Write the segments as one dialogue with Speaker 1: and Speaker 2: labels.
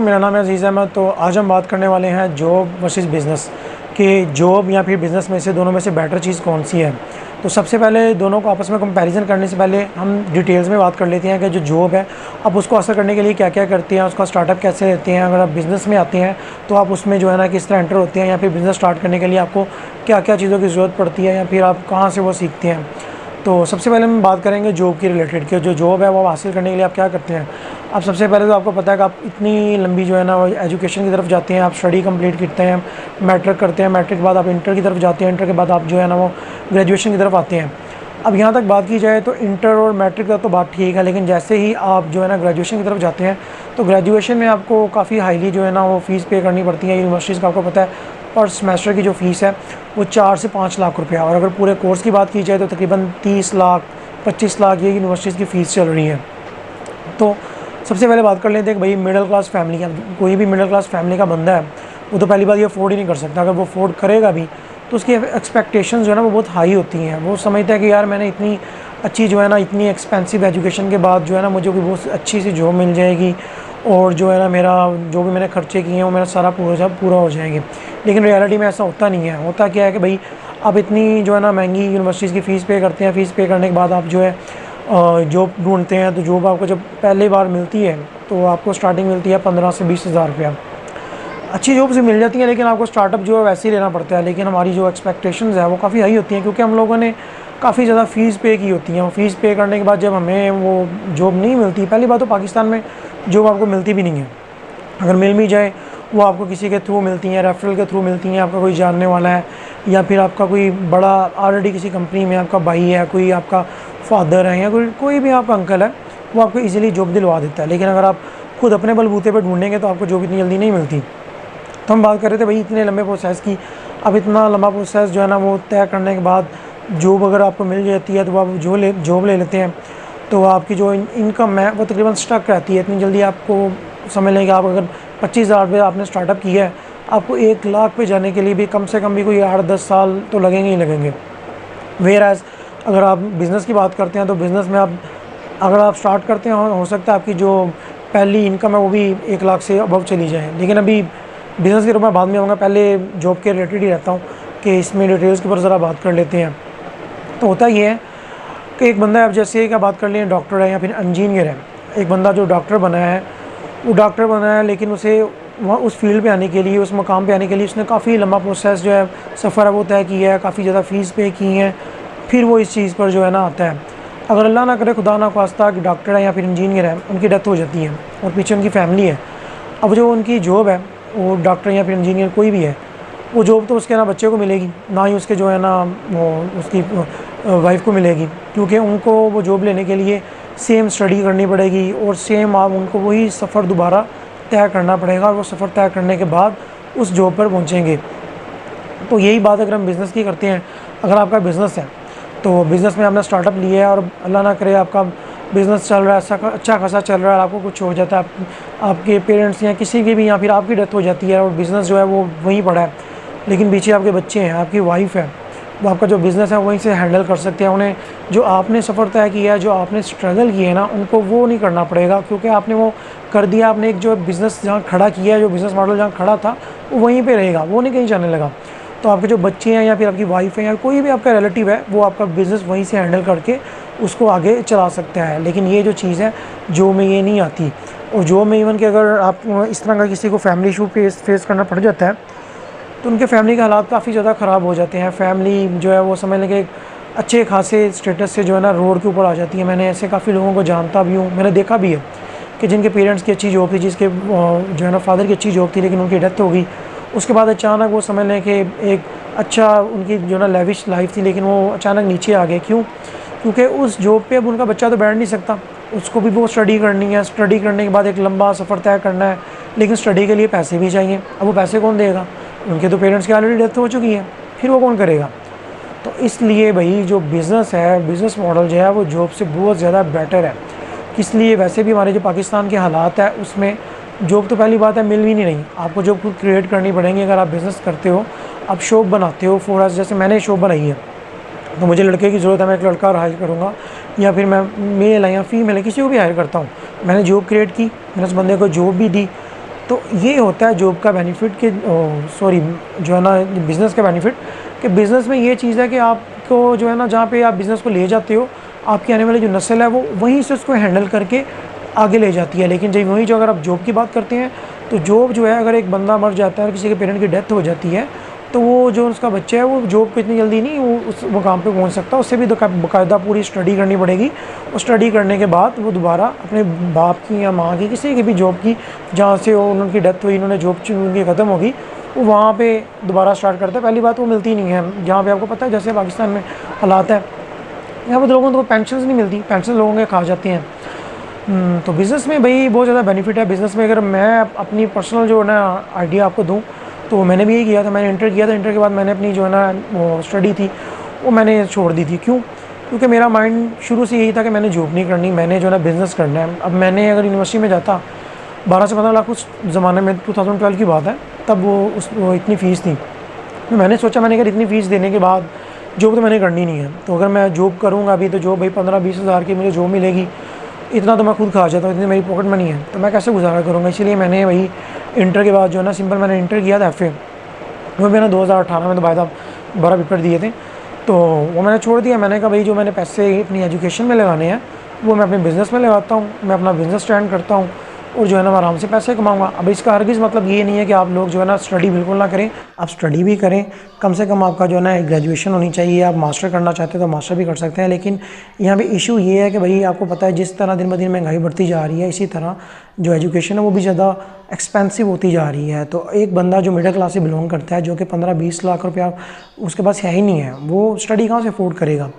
Speaker 1: मेरा नाम है अज़ीज़ अहमद। तो आज हम बात करने वाले हैं जॉब वर्सेस बिज़नेस कि जॉब या फिर बिज़नेस में से दोनों में से बेटर चीज़ कौन सी है। तो सबसे पहले दोनों को आपस में कंपैरिजन करने से पहले हम डिटेल्स में बात कर लेते हैं कि जो जॉब है आप उसको हासिल करने के लिए क्या क्या करते हैं, उसका स्टार्टअप कैसे लेते हैं। अगर आप बिज़नेस में आते हैं तो आप उसमें जो है ना किस तरह एंटर होते हैं, या फिर बिज़नेस स्टार्ट करने के लिए आपको क्या क्या चीज़ों की ज़रूरत पड़ती है, या फिर आप कहाँ से वो सीखते हैं। तो सबसे पहले हम बात करेंगे जॉब के रिलेटेड कि जो जॉब है वो हासिल करने के लिए आप क्या करते हैं। आप सबसे पहले तो आपको पता है कि आप इतनी लंबी जो है ना एजुकेशन की तरफ जाते हैं, आप स्टडी कंप्लीट करते हैं, मैट्रिक करते हैं, मैट्रिक के बाद आप इंटर की तरफ जाते हैं, इंटर के बाद आप जो है ना वो ग्रेजुएशन की तरफ आते हैं। अब यहाँ तक बात की जाए तो इंटर और मैट्रिक का तो बात ठीक है, लेकिन जैसे ही आप जो है ना ग्रेजुएशन की तरफ जाते हैं तो ग्रेजुएशन में आपको काफ़ी हाईली जो है ना वो फ़ीस पे करनी पड़ती है। यूनिवर्सिटीज़ का आपको पता है पर सेमेस्टर की जो फ़ीस है वो 4 से 5 लाख रुपया, और अगर पूरे कोर्स की बात की जाए तो तकरीबन 30 लाख 25 लाख ये यूनिवर्सिटीज़ की फ़ीस चल रही है। तो सबसे पहले बात कर लेते हैं कि भाई मिडिल क्लास फैमिली का, कोई भी मिडिल क्लास फैमिली का बंदा है वो तो पहली बात ये अफोर्ड ही नहीं कर सकता। अगर वो अफोर्ड करेगा भी तो उसकी एक्सपेक्टेशंस जो है ना वो बहुत हाई होती हैं। वो समझता है कि यार मैंने इतनी अच्छी जो है ना इतनी एक्सपेंसिव एजुकेशन के बाद जो है ना मुझे कोई बहुत अच्छी सी जॉब मिल जाएगी, और जो है ना मेरा जो भी मैंने खर्चे किए हैं वो मेरा सारा पूरा हो जाएंगे। लेकिन रियलिटी में ऐसा होता नहीं है। होता क्या है कि भाई आप इतनी जो है ना महंगी यूनिवर्सिटीज़ की फ़ीस पे करते हैं, फ़ीस पे करने के बाद आप जो है जॉब ढूंढते हैं। तो जॉब आपको जब पहली बार मिलती है तो आपको स्टार्टिंग मिलती है 15 से 20 हज़ार रुपया। अच्छी जॉब से मिल जाती है, लेकिन आपको स्टार्टअप जो है वैसे ही लेना पड़ता है। लेकिन हमारी जो एक्सपेक्टेशंस है वो काफ़ी हाई होती हैं, क्योंकि हम लोगों ने काफ़ी ज़्यादा फ़ीस पे की होती हैं। फ़ीस पे करने के बाद जब हमें वो जॉब नहीं मिलती, पहली बात तो पाकिस्तान में जॉब आपको मिलती भी नहीं है। अगर मिल भी जाए वो आपको किसी के थ्रू मिलती हैं, रेफरल के थ्रू मिलती हैं, आपका कोई जानने वाला है, या फिर आपका कोई बड़ा ऑलरेडी किसी कंपनी में आपका भाई है, कोई आपका फादर है, या कोई भी आपका अंकल है, वो आपको ईजिली जॉब दिलवा देता है। लेकिन अगर आप खुद अपने बलबूते पर ढूंढेंगे तो आपको जॉब इतनी जल्दी नहीं मिलती। तो हम बात कर रहे थे भाई इतने लंबे प्रोसेस की। अब इतना लंबा प्रोसेस जो है ना वो तय करने के बाद जॉब अगर आपको मिल जाती है तो आप जॉब ले लेते हैं, तो आपकी जो इनकम है वो तकरीबन स्टक रहती है। इतनी जल्दी आपको समझ लें कि आप अगर 25 हज़ार रुपये आपने स्टार्टअप किया है, आपको 1 लाख पे जाने के लिए भी कम से कम भी कोई 8-10 साल तो लगेंगे ही लगेंगे। वेयर एज़ अगर आप बिज़नेस की बात करते हैं तो बिज़नेस में आप अगर आप स्टार्ट करते हैं हो सकता है आपकी जो पहली इनकम है वो भी 1 लाख से अबव चली जाए। लेकिन अभी बिज़नेस के रूप में बाद में आऊँगा, पहले जॉब के रिलेटेड ही रहता हूँ कि इसमें डिटेल्स के ऊपर ज़रा बात कर लेते हैं। तो होता ये है कि एक बंदा अब जैसे क्या बात कर लें डॉक्टर है या फिर इंजीनियर है। एक बंदा जो डॉक्टर बना है वो डॉक्टर बना है, लेकिन उसे वहाँ उस फील्ड पे आने के लिए, उस मकाम पे आने के लिए उसने काफ़ी लंबा प्रोसेस जो है सफ़र है वो तय किया है, काफ़ी ज़्यादा फ़ीस पे की है, फिर वो इस चीज़ पर जो है ना आता है। अगर अल्लाह ना करे खुदा ना ख्वास्ता कि डॉक्टर है या फिर इंजीनियर है उनकी डेथ हो जाती है और पीछे उनकी फैमिली है, अब जो उनकी जॉब है वो डॉक्टर या फिर इंजीनियर कोई भी है, वो जॉब तो उसके ना बच्चे को मिलेगी, ना ही उसके जो है ना वो उसकी वाइफ को मिलेगी, क्योंकि उनको वो जॉब लेने के लिए सेम स्टडी करनी पड़ेगी और सेम आप उनको वही सफ़र दोबारा तय करना पड़ेगा, और वो सफ़र तय करने के बाद उस जॉब पर पहुँचेंगे। तो यही बात अगर हम बिज़नेस की करते हैं, अगर आपका बिज़नेस है तो बिज़नेस में आपने स्टार्टअप लिया है और अल्लाह ना करे आपका बिज़नेस चल रहा है, अच्छा खासा चल रहा है, आपको कुछ हो जाता है, आपके पेरेंट्स या किसी की भी या फिर आपकी डेथ हो जाती है और बिज़नेस जो है वो वहीं पड़ा है, लेकिन पीछे आपके बच्चे हैं, आपकी वाइफ है, वो आपका जो बिज़नेस है वहीं से हैंडल कर सकते हैं। उन्हें जो आपने सफ़र तय किया है, जो आपने स्ट्रगल किया है ना, उनको वो नहीं करना पड़ेगा, क्योंकि आपने वो कर दिया। आपने एक जो बिज़नेस जहाँ खड़ा किया है, जो बिज़नेस मॉडल जहाँ खड़ा था वो वहीं पे रहेगा, वो नहीं कहीं जाने लगा। तो आपके जो बच्चे हैं या फिर आपकी वाइफ है या कोई भी आपका रिलेटिव है, वो आपका बिज़नेस वहीं से हैंडल करके उसको आगे चला सकता है। लेकिन ये जो चीज़ है जॉब में ये नहीं आती। और जॉब में इवन कि अगर आप इस तरह का किसी को फैमिली इशू फेस करना पड़ जाता है तो उनके फैमिली के हालात काफ़ी ज़्यादा ख़राब हो जाते हैं। फैमिली जो है वो समझ लें कि अच्छे खासे स्टेटस से जो है ना रोड के ऊपर आ जाती है। मैंने ऐसे काफ़ी लोगों को जानता भी हूँ, मैंने देखा भी है कि जिनके पेरेंट्स की अच्छी जॉब थी, जिसके जो है ना फादर की अच्छी जॉब थी, लेकिन उनकी डेथ हो गई। उसके बाद अचानक वो समझ लें कि एक अच्छा उनकी जो ना लेविश लाइफ थी, लेकिन वो अचानक नीचे आ गए। क्यों? क्योंकि उस जॉब पे अब उनका बच्चा तो बैठ नहीं सकता, उसको भी वो स्टडी करनी है, स्टडी करने के बाद एक लंबा सफ़र तय करना है, लेकिन स्टडी के लिए पैसे भी चाहिए। अब वो पैसे कौन देगा? उनके तो पेरेंट्स की ऑलरेडी डेथ हो चुकी है, फिर वो कौन करेगा? तो इसलिए भाई जो बिज़नेस है, बिज़नेस मॉडल जो है वो जॉब से बहुत ज़्यादा बेटर है। इसलिए वैसे भी हमारे जो पाकिस्तान के हालात है उसमें जॉब तो पहली बात है मिल भी नहीं रही, आपको जॉब खुद क्रिएट करनी पड़ेंगी। अगर आप बिज़नेस करते हो, आप शॉप बनाते हो फॉर एस, जैसे मैंने शॉप बनाई है तो मुझे लड़के की ज़रूरत है, मैं एक लड़का हायर करूँगा, या फिर मैं मेल है या फीमेल है, किसी को भी हायर करता हूँ। मैंने जॉब क्रिएट की, मैंने उस बंदे को जॉब भी दी, तो ये होता है जॉब का बेनिफिट कि सॉरी जो है ना बिज़नेस का बेनिफिट कि बिज़नेस में ये चीज़ है कि आपको जो है ना जहाँ पे आप बिज़नेस को ले जाते हो, आपकी आने वाली जो नस्ल है वो वहीं से उसको हैंडल करके आगे ले जाती है। लेकिन जब वहीं जो अगर आप जॉब की बात करते हैं तो जॉब जो है अगर एक बंदा मर जाता है और किसी के पेरेंट की डेथ हो जाती है तो वो जो उसका बच्चा है वो जॉब पे इतनी जल्दी नहीं वो उस मुकाम पे पहुंच सकता, उससे भी बाकायदा पूरी स्टडी करनी पड़ेगी। और स्टडी करने के बाद वो दोबारा अपने बाप की या माँ की किसी की भी जॉब की जहाँ से उनकी डेथ हुई, उन्होंने जॉब उनकी ख़त्म होगी, वो वहाँ पे दोबारा स्टार्ट करता है। पहली बात वो मिलती नहीं है जहाँ पे आपको पता है जैसे पाकिस्तान में हालात है, यहाँ पर लोगों को पेंशन नहीं मिलती, पेंशन लोगों के खा जाती हैं। तो बिज़नेस में भाई बहुत ज़्यादा बेनिफिट है। बिज़नेस में अगर मैं अपनी पर्सनल जो है ना आइडिया आपको दूँ तो मैंने भी यही किया था। मैंने इंटर किया था, इंटर के बाद मैंने अपनी जो है ना वो स्टडी थी वो मैंने छोड़ दी थी। क्यों? क्योंकि मेरा माइंड शुरू से यही था कि मैंने जॉब नहीं करनी, मैंने जो है ना बिज़नेस करना है। अब मैंने अगर यूनिवर्सिटी में जाता 12 से 15 लाख उस ज़माने में 2012 की बात है, तब वो इतनी फ़ीस थी। तो मैंने सोचा मैंने अगर इतनी फ़ीस देने के बाद जॉब तो मैंने करनी नहीं है, तो अगर मैं जॉब करूँगा अभी तो जॉब भाई 15-20 हज़ार की मुझे जॉब मिलेगी, इतना तो मैं खुद खा जाता हूँ, इतनी मेरी पॉकेट मनी है, तो मैं कैसे गुजारा करूँगा। इसीलिए मैंने वही इंटर के बाद जो है ना सिंपल मैंने इंटर किया था FA, वो मैंने 2018 में तो बाय 12 पेपर दिए थे, तो वो मैंने छोड़ दिया। मैंने कहा भाई जो मैंने पैसे अपनी एजुकेशन में लगाने हैं वो मैं अपने बिज़नेस में लगाता हूँ, मैं अपना बिज़नेस स्टैंड करता हूँ और जो है ना मैं आराम से पैसे कमाऊँगा। अब इसका हरगिज़ मतलब ये नहीं है कि आप लोग जो है ना स्टडी बिल्कुल ना करें, आप स्टडी भी करें, कम से कम आपका जो है ना ग्रेजुएशन होनी चाहिए। आप मास्टर करना चाहते हैं तो मास्टर भी कर सकते हैं, लेकिन यहाँ पे इशू ये है कि भाई आपको पता है जिस तरह दिन ब दिन महंगाई बढ़ती जा रही है, इसी तरह जो एजुकेशन है वो भी ज़्यादा एक्सपेंसिव होती जा रही है। तो एक बंदा जो मिडिल क्लास से बिलोंग करता है, जो कि 15-20 लाख रुपया उसके पास है ही नहीं है, वो स्टडी कहाँ से अफोर्ड करेगा।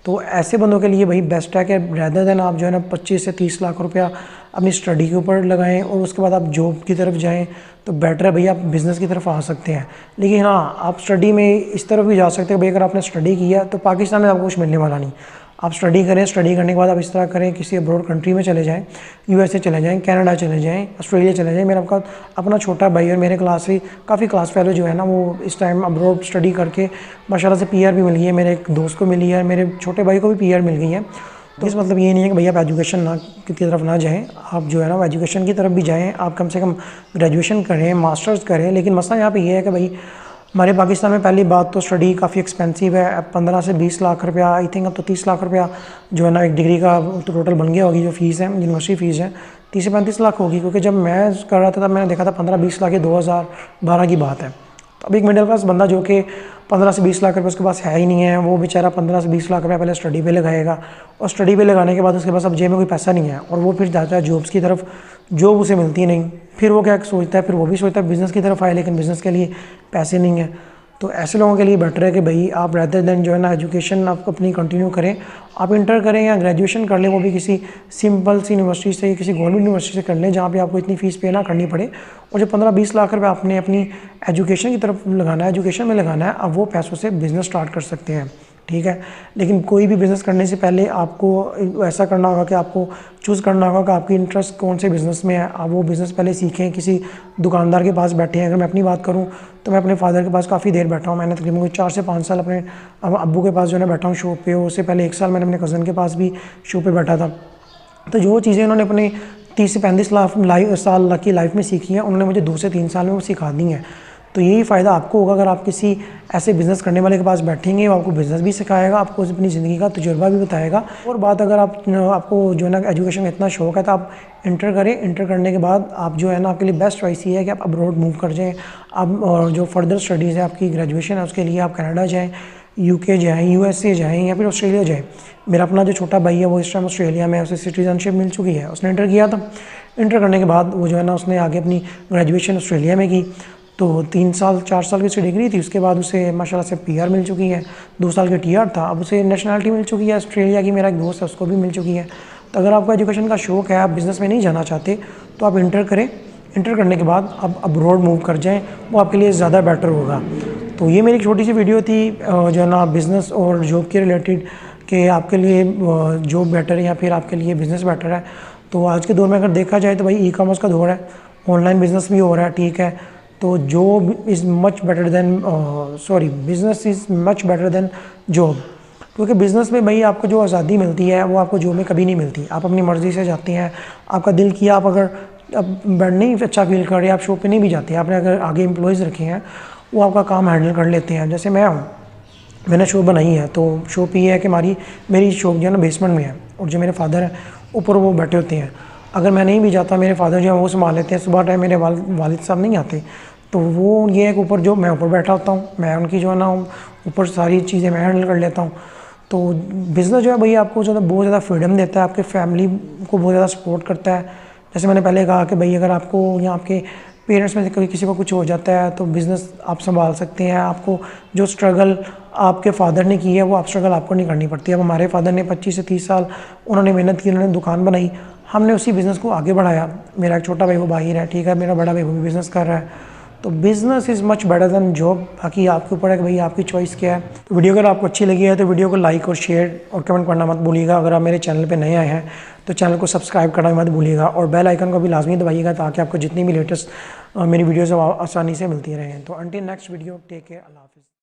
Speaker 1: तो ऐसे बंदों के लिए वही बेस्ट है कि रैदर देन आप जो है ना 25 से 30 लाख रुपया अपनी स्टडी के ऊपर लगाएं और उसके बाद आप जॉब की तरफ जाएं, तो बेटर है भैया आप बिज़नेस की तरफ आ सकते हैं। लेकिन हाँ, आप स्टडी में इस तरफ भी जा सकते हैं भाई, अगर आपने स्टडी किया तो पाकिस्तान में आपको कुछ मिलने वाला नहीं। आप स्टडी करें, स्टडी करने के बाद आप इस तरह करें, किसी अब्रॉड कंट्री में चले जाएँ, USA चले जाएँ, कनाडा चले जाएँ, ऑस्ट्रेलिया चले जाएँ। मेरा आपका अपना छोटा भाई और मेरे क्लास से काफ़ी क्लास फेलो जो है ना वो इस टाइम अब्रॉड स्टडी करके माशाल्लाह से PR भी मिल गई है, मेरे एक दोस्त को मिली है, मेरे छोटे भाई को भी PR मिल गई है। तो इस मतलब ये नहीं है कि भैया आप एजुकेशन ना की तरफ ना जाएं, आप जो है ना एजुकेशन की तरफ भी जाएं, आप कम से कम ग्रेजुएशन करें, मास्टर्स करें। लेकिन मसला यहाँ पे ये है कि भाई हमारे पाकिस्तान में पहली बात तो स्टडी काफ़ी एक्सपेंसिव है। अब 15 से 20 लाख रुपया, आई थिंक अब तो 30 लाख रुपया जो है ना एक डिग्री का तो टोटल बन गया होगी। जो फ़ीस है यूनिवर्सिटी फ़ीस है 30 से 35 लाख होगी, क्योंकि जब मैं कर रहा था तब मैंने देखा था 15-20 लाख, ये 2012 की बात है। तो अब एक मिडिल क्लास बंदा जो कि 15 से 20 लाख रुपये उसके पास है ही नहीं है, वो बेचारा 15 से 20 लाख रुपये पहले स्टडी पे लगाएगा और स्टडी पे लगाने के बाद उसके पास अब जेब में कोई पैसा नहीं है और वो फिर जाता है जॉब्स की तरफ, जॉब उसे मिलती नहीं। फिर वो क्या सोचता है, फिर वो भी सोचता है बिज़नेस की तरफ आए, लेकिन बिज़नेस के लिए पैसे नहीं है। तो ऐसे लोगों के लिए बेटर है कि भाई आप रेदर देन जो है ना एजुकेशन आप अपनी कंटिन्यू करें, आप इंटर करें या ग्रेजुएशन कर लें, वो भी किसी सिंपल सी यूनिवर्सिटी से, किसी गवर्नमेंट यूनिवर्सिटी से कर लें जहाँ पे आपको इतनी फ़ीस पे ना करनी पड़े। और जो 15-20 लाख रुपये आपने अपनी एजुकेशन की तरफ लगाना है, एजुकेशन में लगाना है, अब वो पैसों से बिज़नेस स्टार्ट कर सकते हैं, ठीक है। लेकिन कोई भी बिज़नेस करने से पहले आपको ऐसा करना होगा कि आपको चूज़ करना होगा कि आपकी इंटरेस्ट कौन से बिज़नेस में है। आप वो बिज़नेस पहले सीखें, किसी दुकानदार के पास बैठे हैं। अगर मैं अपनी बात करूं तो मैं अपने फादर के पास काफ़ी देर बैठा हूं। मैंने तकरीबन 4 से 5 साल अपने अब्बू के पास जो है ना बैठा हूं शॉप पे। उससे पहले 1 साल मैंने अपने कज़न के पास भी शॉप पे बैठा था। तो जो चीज़ें उन्होंने अपने 30 से 35 साल की लाइफ में सीखी हैं, उन्होंने मुझे 2 से 3 साल में वो सिखा दी हैं। तो यही फ़ायदा आपको होगा अगर आप किसी ऐसे बिज़नेस करने वाले के पास बैठेंगे, वो आपको बिज़नेस भी सिखाएगा, आपको अपनी ज़िंदगी का तजुर्बा भी बताएगा। और बात अगर आपको जो है ना एजुकेशन में इतना शौक है तो आप इंटर करें। इंटर करने के बाद आप जो है ना आपके लिए बेस्ट चॉइस ये है कि आप अब्रॉड मूव कर जाएँ। आप और जो फर्दर स्टडीज़ है, आपकी ग्रेजुएशन है, उसके लिए आप कनाडा जाएँ, UK जाएँ, USA जाएँ या फिर ऑस्ट्रेलिया जाएँ। मेरा अपना जो छोटा भाई है वो इस टाइम ऑस्ट्रेलिया में, उसे सिटीजनशिप मिल चुकी है, उसने इंटर किया था। इंटर करने के बाद वो जो है ना उसने आगे अपनी ग्रेजुएशन ऑस्ट्रेलिया में की। तो 3 साल 4 साल की उसकी डिग्री थी। उसके बाद उसे माशाल्लाह से PR मिल चुकी है। 2 साल की TR था, अब उसे नेशनलिटी मिल चुकी है ऑस्ट्रेलिया की। मेरा एक दोस्त है उसको भी मिल चुकी है। तो अगर आपको एजुकेशन का शौक़ है, आप बिज़नेस में नहीं जाना चाहते, तो आप इंटर करें। इंटर करने के बाद आप अब्रॉड मूव कर जाएँ, वो आपके लिए ज़्यादा बेटर होगा। तो ये मेरी एक छोटी सी वीडियो थी जो है ना बिज़नेस और जॉब के रिलेटेड, कि आपके लिए जॉब बेटर है या फिर आपके लिए बिज़नेस बेटर है। तो आज के दौर में अगर देखा जाए तो भाई ई-कॉमर्स का दौर है, ऑनलाइन बिज़नेस भी हो रहा है, ठीक है। तो job is much better than business is much better than job, क्योंकि बिज़नेस में भाई आपको जो आज़ादी मिलती है वो आपको जॉब में कभी नहीं मिलती। आप अपनी मर्ज़ी से जाते हैं, आपका दिल किया, आप अगर अब नहीं अच्छा फील कर रहे, आप शॉप पे नहीं भी जाते, आपने अगर आगे एम्प्लॉयज़ रखे हैं वो आपका काम हैंडल कर लेते हैं। जैसे मैं हूँ, मैंने शॉप बनाई है, तो शॉप ये है कि मेरी शॉप जो है ना बेसमेंट में है, और जो मेरे फादर हैं ऊपर वो बैठे होते हैं। अगर मैं नहीं भी जाता, मेरे फादर जो है वो संभाल लेते हैं। सुबह टाइम मेरे वालिद साहब नहीं आते, तो वो ये है कि ऊपर जो मैं ऊपर बैठा होता हूँ, मैं उनकी जो है ना ऊपर सारी चीज़ें मैं हैंडल कर लेता हूँ। तो बिज़नेस जो है भैया आपको बहुत ज़्यादा फ्रीडम देता है, आपके फैमिली को बहुत ज़्यादा सपोर्ट करता है। जैसे मैंने पहले कहा कि भाई अगर आपको या आपके पेरेंट्स में से कभी किसी को कुछ हो जाता है तो बिज़नेस आप संभाल सकते हैं। आपको जो स्ट्रगल आपके फादर ने की है वो आप स्ट्रगल आपको नहीं करनी पड़ती। अब हमारे फादर ने 25 से 30 साल उन्होंने मेहनत की, उन्होंने दुकान बनाई, हमने उसी बिज़नेस को आगे बढ़ाया। मेरा एक छोटा भाई वो बाहर है, ठीक है, मेरा बड़ा भाई वो भी बिज़नेस कर रहा है। तो business is much better than job. बाकी आपके ऊपर है कि भाई आपकी चॉइस क्या है। तो वीडियो अगर आपको अच्छी लगी है तो वीडियो को लाइक और शेयर और कमेंट करना मत भूलिएगा। अगर आप मेरे चैनल पे नए आए हैं तो चैनल को सब्सक्राइब करना मत भूलिएगा, और बेल आइकन को भी लाजमी दबाइएगा ताकि आपको जितनी भी लेटेस्ट मेरी वीडियोज़ आसानी से मिलती रहें। तो until next video, take care, अल्लाह हाफ़िज़।